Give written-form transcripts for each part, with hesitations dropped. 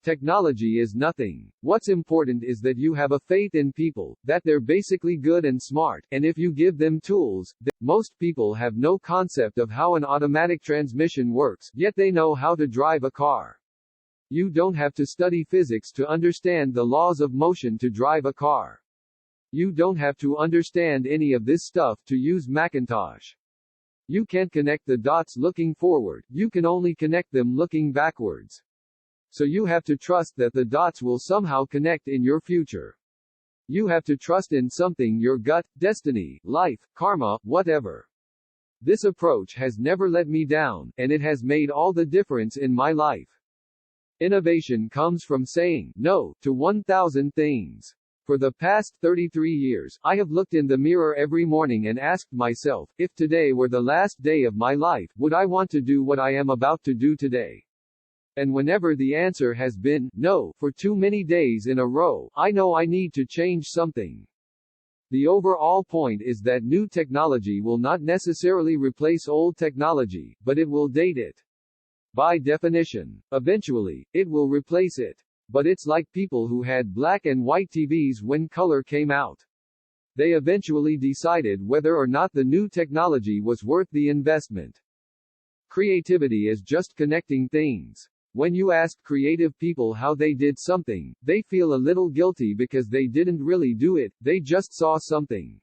Technology is nothing. What's important is that you have a faith in people, that they're basically good and smart, and if you give them tools, most people have no concept of how an automatic transmission works, yet they know how to drive a car. You don't have to study physics to understand the laws of motion to drive a car. You don't have to understand any of this stuff to use Macintosh. You can't connect the dots looking forward, you can only connect them looking backwards. So you have to trust that the dots will somehow connect in your future. You have to trust in something, your gut, destiny, life, karma, whatever. This approach has never let me down, and it has made all the difference in my life. Innovation comes from saying no to 1,000 things. For the past 33 years, I have looked in the mirror every morning and asked myself, if today were the last day of my life, would I want to do what I am about to do today? And whenever the answer has been no for too many days in a row, I know I need to change something. The overall point is that new technology will not necessarily replace old technology, but it will date it. By definition, eventually, it will replace it. But it's like people who had black and white TVs when color came out. They eventually decided whether or not the new technology was worth the investment. Creativity is just connecting things. When you ask creative people how they did something, they feel a little guilty because they didn't really do it, they just saw something.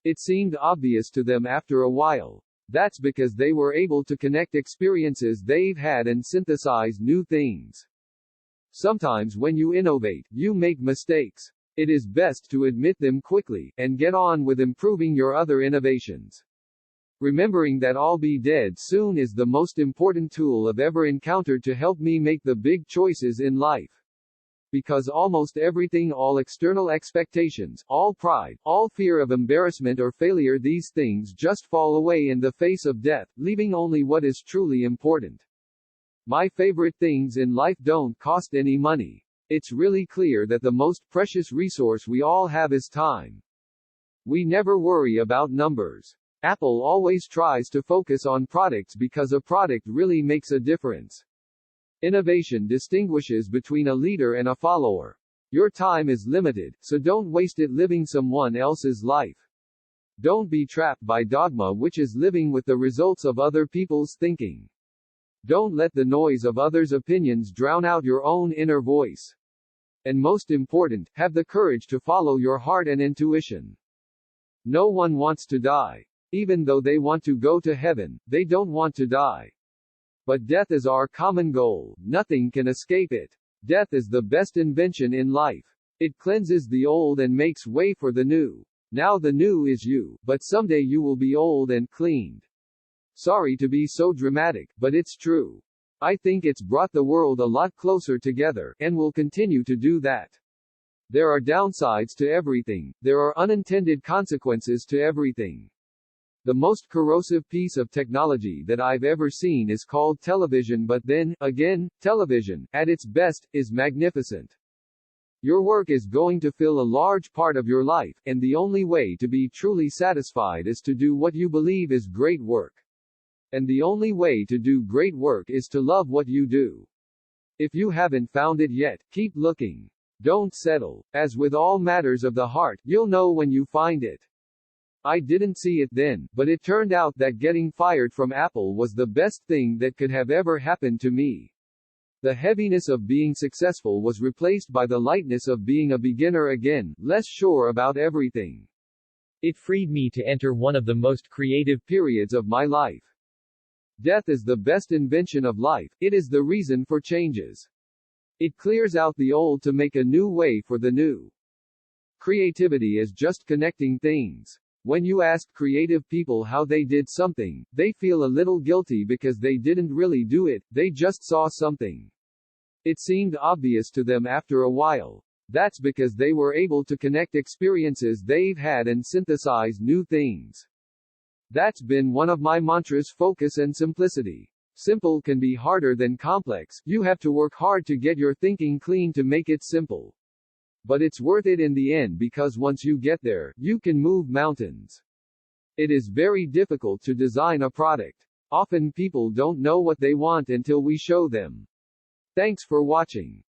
It seemed obvious to them after a while. That's because they were able to connect experiences they've had and synthesize new things. Sometimes when you innovate, you make mistakes. It is best to admit them quickly, and get on with improving your other innovations. Remembering that I'll be dead soon is the most important tool I've ever encountered to help me make the big choices in life. Because almost everything, all external expectations, all pride, all fear of embarrassment or failure, these things just fall away in the face of death, leaving only what is truly important. My favorite things in life don't cost any money. It's really clear that the most precious resource we all have is time. We never worry about numbers. Apple always tries to focus on products because a product really makes a difference. Innovation distinguishes between a leader and a follower. Your time is limited, so don't waste it living someone else's life. Don't be trapped by dogma, which is living with the results of other people's thinking. Don't let the noise of others' opinions drown out your own inner voice. And most important, have the courage to follow your heart and intuition. No one wants to die. Even though they want to go to heaven, they don't want to die. But death is our common goal. Nothing can escape it. Death is the best invention in life. It cleanses the old and makes way for the new. Now the new is you, but someday you will be old and cleaned. Sorry to be so dramatic, but it's true. I think it's brought the world a lot closer together, and will continue to do that. There are downsides to everything. There are unintended consequences to everything. The most corrosive piece of technology that I've ever seen is called television, but then, again, television, at its best, is magnificent. Your work is going to fill a large part of your life, and the only way to be truly satisfied is to do what you believe is great work. And the only way to do great work is to love what you do. If you haven't found it yet, keep looking. Don't settle. As with all matters of the heart, you'll know when you find it. I didn't see it then, but it turned out that getting fired from Apple was the best thing that could have ever happened to me. The heaviness of being successful was replaced by the lightness of being a beginner again, less sure about everything. It freed me to enter one of the most creative periods of my life. Death is the best invention of life. It is the reason for changes. It clears out the old to make a new way for the new. Creativity is just connecting things. When you ask creative people how they did something, they feel a little guilty because they didn't really do it, they just saw something. It seemed obvious to them after a while. That's because they were able to connect experiences they've had and synthesize new things. That's been one of my mantras: focus and simplicity. Simple can be harder than complex. You have to work hard to get your thinking clean to make it simple. But it's worth it in the end, because once you get there, you can move mountains. It is very difficult to design a product. Often people don't know what they want until we show them. Thanks for watching.